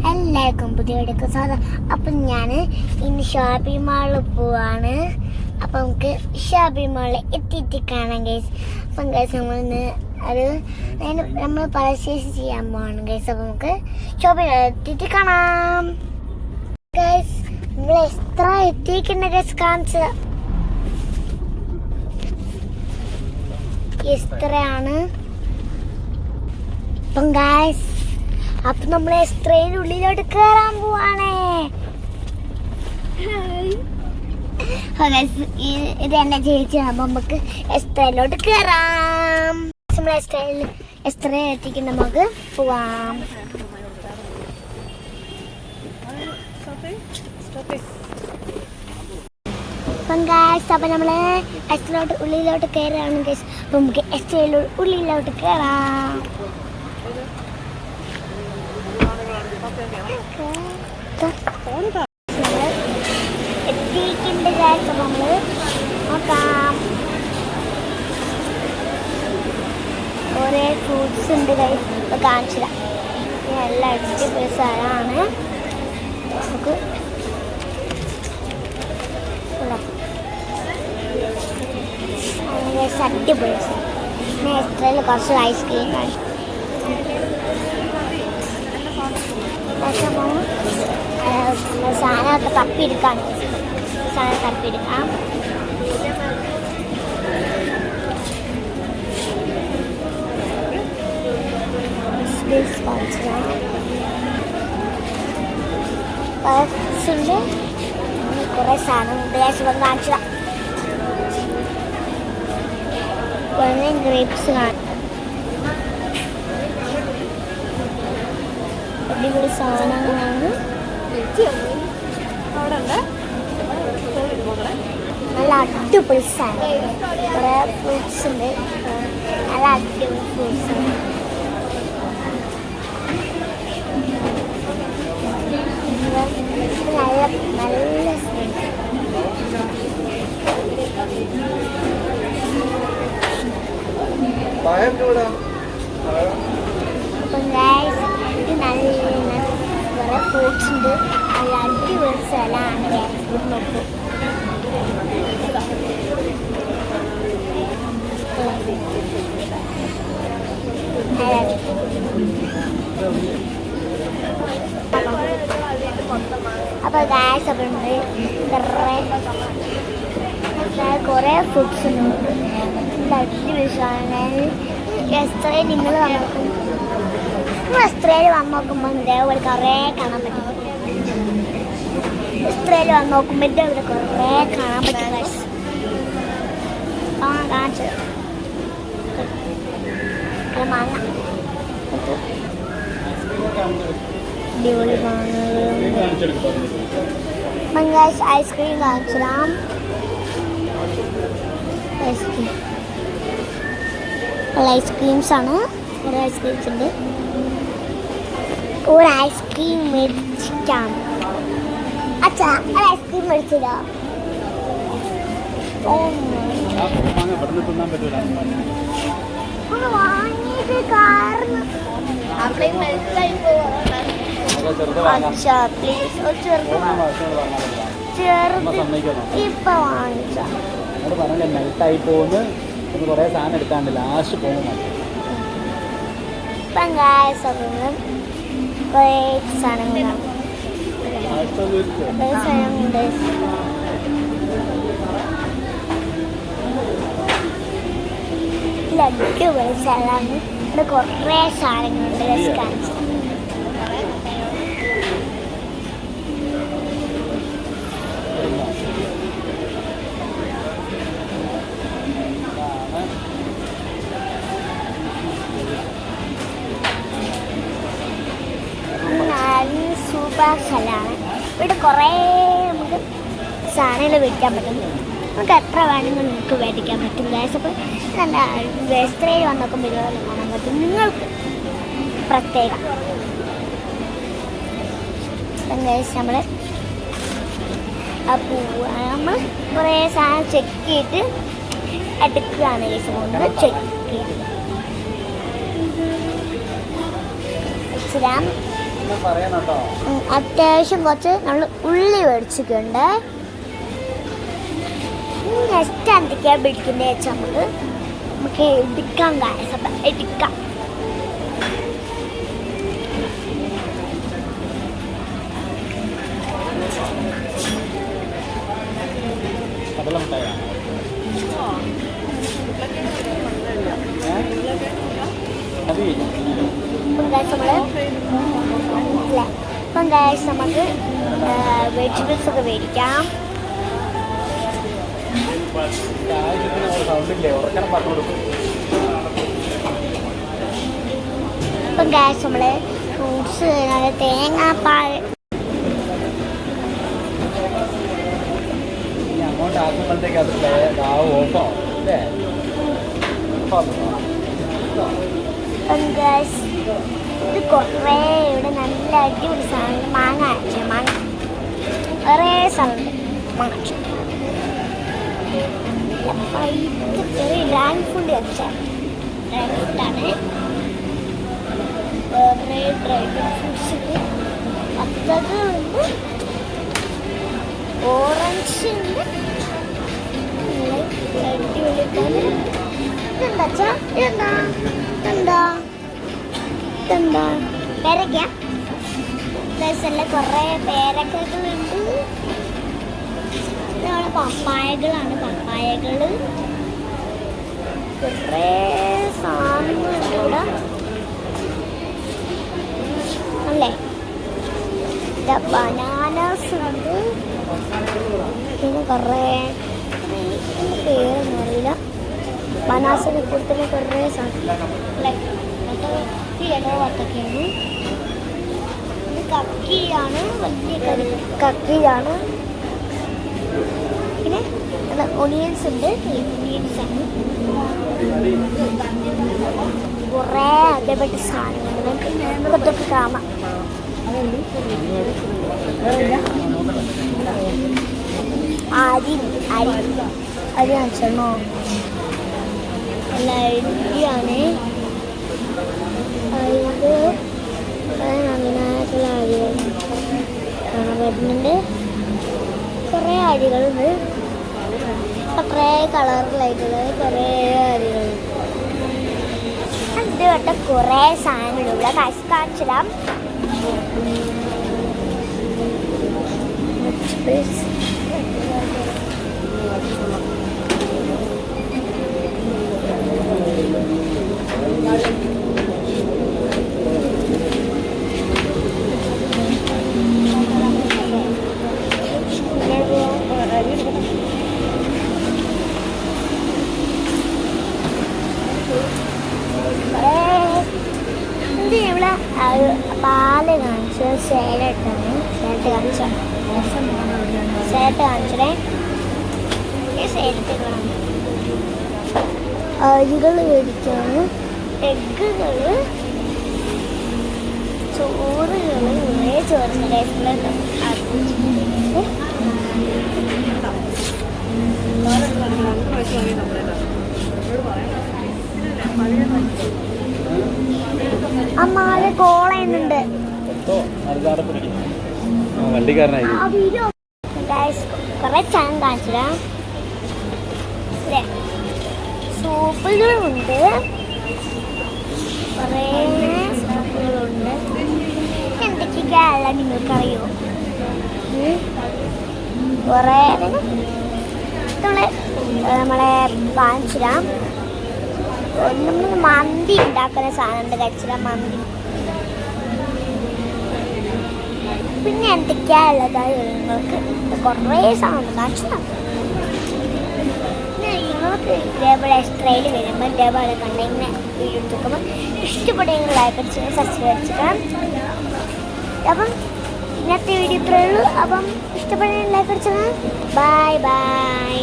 എല്ലാവർക്കും പുതിയ വീഡിയോക്ക് സ്വാഗതം. അപ്പം ഞാൻ ഇന്ന് ഷോപ്പിംഗ് മാളിൽ പോവാണ്. അപ്പം നമുക്ക് ഷോപ്പിംഗ് മാളിൽ എത്തിയിട്ട് കാണാം ഗൈസ്. അപ്പം ഗൈസ് നമ്മളിന്ന് നമ്മൾ പർച്ചേസ് ചെയ്യാൻ പോവാണ് ഗൈസ്. അപ്പം നമുക്ക് ഷോപ്പിംഗ് എത്തിയിട്ട് കാണാം ഗൈസ്. നമ്മൾ എത്ര എത്തിയിട്ടുണ്ട് ഗൈസ്, കാണിച്ചത് എത്രയാണ്. അപ്പം ഗൈസ് അപ്പൊ നമ്മൾ എസ്ത്രയുടെ ഉള്ളിലോട്ട് കയറാൻ പോവാണേ. ഇത് എന്റെ ചേച്ചിയാണ്. അപ്പൊ നമുക്ക് എസ്ത്രയിലോട്ട് കയറാം. നമ്മൾ എസ്ത്ര എത്തിക്കുന്ന നമുക്ക് പോവാം. അപ്പം ഗൈസ് അപ്പൊ നമ്മള് എസ്ത്രയിലോട്ട് ഉള്ളിലോട്ട് കയറാണ് ഗൈസ്. അപ്പൊ നമുക്ക് എസ്ത്രയുടെ ഉള്ളിലോട്ട് കയറാം. എത്തിയിട്ടുണ്ട് ഗൈസ്. അപ്പൊ നമ്മള് നോക്കാം. കുറെ ഫ്രൂട്ട്സ് ഉണ്ട് ഗൈസ്. ഇപ്പൊ കാണിച്ചില്ല. നല്ല അടിപൊളി സ്ഥലമാണ്. നമുക്ക് അടിപൊളി പിന്നെ എത്രയിൽ കുറച്ച് ഐസ്ക്രീം കാണിച്ചു. സാധനമൊക്കെ തപ്പിയെടുക്കാം. സാധനം തപ്പിയെടുക്കാം. കുറെ സാധനമുണ്ട്. ശുഭം കാണിച്ചതാ. കുറെ ഗ്രേപ്സ് കാണും. അടിപൊളി സാധനങ്ങളാണ്. നല്ല അടിപൊളി സാധനം. കുറെ ഫ്രൂട്ട്സ് ഉണ്ട്. നല്ല അടിപൊളി ഫ്രൂട്ട്സ് ഉണ്ട്. നല്ല നല്ല അപ്പം നല്ല കുറെ ഫ്രൂട്ട്സ് ഉണ്ട്. നല്ല അടിപൊളി സ്ഥലമാണ്. നോക്കൂ. അപ്പൊ ഗായ്സ് അപ്പം കുറെ ഫ്രൂട്ട്സ് ഉണ്ട്. അടിപൊളി സാധനം. എസ്ത്രയിൽ നിങ്ങൾ വന്നോക്കും. എസ്ത്രയിൽ വന്ന് നോക്കുമ്പോൾ ഇതേപോലെ കുറേ കാണാൻ പറ്റും. എസ്ത്രയിൽ വന്ന് നോക്കുമ്പോൾ ഇതേപോലെ കുറേ കാണാൻ പറ്റും ഗൈസ്. കാണിച്ചത് മാങ്ങ അടിപൊളി മാങ്ങ. ഐസ്ക്രീം കാണിച്ചിടാം. ഐസ്ക്രീംസ് ആണ്. കുറേ ഐസ്ക്രീംസ് ഉണ്ട്. ഒരു ഐസ്ക്രീം മേടിച്ചിട്ടാണ്. അച്ഛാ ഒരു ഐസ്ക്രീം മേടിച്ചതോ? വാങ്ങിയത് കാരണം അച്ഛാ പ്ലീസ് ഒരു ചെറുത് ഇപ്പൊ വാങ്ങിച്ച മെൽട്ടായി പോകുന്നു. കുറേ സാധനം എടുക്കാണ്ട് ലാസ്റ്റ് പോകുമ്പോൾ ഇപ്പം സാധനങ്ങളാണ്. അടിപൊളി സ്ഥലമാണ്. ഇവിടെ കുറേ സാധനങ്ങളുണ്ട്. കാണിച്ചു സൂപ്പർ സ്ഥലമാണ്. ഇവിടെ കുറേ നമുക്ക് സാധനങ്ങൾ മേടിക്കാൻ പറ്റും. നമുക്ക് എത്ര വേണമെങ്കിലും നിങ്ങൾക്ക് മേടിക്കാൻ പറ്റും ഗൈസ്. അപ്പം നല്ല എസ്ത്രയിൽ വന്നൊക്കെ ഇതുപോലെ കാണാൻ പറ്റും നിങ്ങൾക്ക് പ്രത്യേകം. ഗൈസ് നമ്മൾ നമ്മൾ കുറേ സാധനം ചെക്ക് ചെയ്തിട്ട് എടുക്കുകയാണ് ഗൈസ്. കൊണ്ട് ചെക്ക് ചെയ്ത് കാണിച്ചു തരാം. പറയണോ? അത്യാവശ്യം കുറച്ച് നമ്മൾ ഉള്ളി മേടിച്ചിട്ടുണ്ട്. നെക്സ്റ്റ് എന്തൊക്കെയാണ് പിടിക്കുന്നത് വെച്ചാൽ നമുക്ക് എടുക്കാം ഗൈസ്. അപ്പം എടുക്കാം. കടല മിഠായിയാണ്. ഇപ്പം ഗൈസ് നമുക്ക് വെജിറ്റബിൾസ് ഒക്കെ മേടിക്കാം. ഇപ്പം ഗൈസ് നമ്മള് ഫ്രൂട്ട്സ് തേങ്ങാപ്പാൽ അങ്ങോട്ട് ആക്കുമ്പോഴത്തേക്ക് അത് ഓഫാവും അല്ലേ? ഇത് കുറേ ഇവിടെ നല്ല അടിപൊളി സാധനം മാങ്ങ കുറേ സ്ഥലമുണ്ട് മാങ്ങ. ചെറിയ ഡ്രാഗൺ ഫ്രൂട്ട് വെച്ചാണ്. ഡ്രാഗൺ ഫ്രൂട്ടാണ്. കുറേ ഡ്രാഗൺ ഫ്രൂട്ട്സ് ഉണ്ട്. അത്തകളുണ്ട്, ഓറഞ്ച് ഉണ്ട്. അടിപൊളി ഇതെന്താ പേരക്ക. എല്ലാം കുറേ പേരക്കകളുണ്ട്. ഇതാണ് പപ്പായകളാണ്. പപ്പായകള് കുറേ സാധനങ്ങളുണ്ട് ഇവിടെ അല്ലേ. ബനാനാസ് ഉണ്ട്. പിന്നെ കുറേ പേരൊന്നും അറിയില്ല. ബനാനാസിനെ കൂടുതൽ കുറേ സാധനം അല്ലേ. ഇലോ വത്തക്കയാണ്. ഇത് കക്കിയാണ്. വലിയ കക്കിയാണ്. പിന്നെ ഒണിയൻസ് ഉണ്ട്. ഒണിയൻസ് ആണ്. കുറേ അതേപറ്റി സാധനങ്ങൾ ഇതൊക്കെ കാണാം. അരി കാണിച്ചോ. നല്ല അരിയാണ്. ഇത് നന്നായിട്ടുള്ള അരികൾ കാണാൻ പറ്റുന്നുണ്ട്. കുറേ അരികളുണ്ട്. കുറേ കളറിലായിട്ടുള്ള കുറേ അരികളുണ്ട്. ഇത് വട്ട കുറേ സാധനങ്ങളുള്ള കാണിച്ചിടാം. ഇവിടെ പാല് കാണിച്ചു. സേലട്ടാണ്. സേലട്ട് കാണിച്ചേ. അരികൾ മേടിക്കാണ്. എഗ്ഗുകള്, ചോറുകള്. കുറേ ചോറിൻ്റെ അമ്മാരെ കോള ചെയ്യുന്നുണ്ട്. കുറെ ചാൻ കാണിച്ചില്ല. സൂപ്പുകളുണ്ട്. കുറേ സൂപ്പുകളുണ്ട്. എന്തൊക്കെയല്ല നിങ്ങൾക്കറിയോ? കുറേ നമ്മളെ കാണിച്ചിടാം. നമ്മൾ മന്തി ഉണ്ടാക്കുന്ന സാധനം കഴിച്ചിടാം. മന്തി പിന്നെ എന്തൊക്കെയാ ഉള്ളതായി നിങ്ങൾക്ക് കുറേ സാധനം കാണിച്ചിടാം. പിന്നെ നിങ്ങൾക്ക് ഇതേപോലെ എക്സ്ട്രയിൽ വരുമ്പോൾ ഇതേപോലെ കണ്ട ഇങ്ങനെ വീഡിയോ എടുക്കുമ്പോൾ ഇഷ്ടപ്പെടുമെങ്കിൽ ലൈക്ക് അടിച്ച് സബ്സ്ക്രൈബ് ചെയ്യണം. അപ്പം ഇന്നത്തെ വീഡിയോ ഇത്രയേ ഉള്ളൂ. അപ്പം ഇഷ്ടപ്പെടുമെങ്കിൽ ലൈക്ക് അടിച്ചോളാം. Bye by.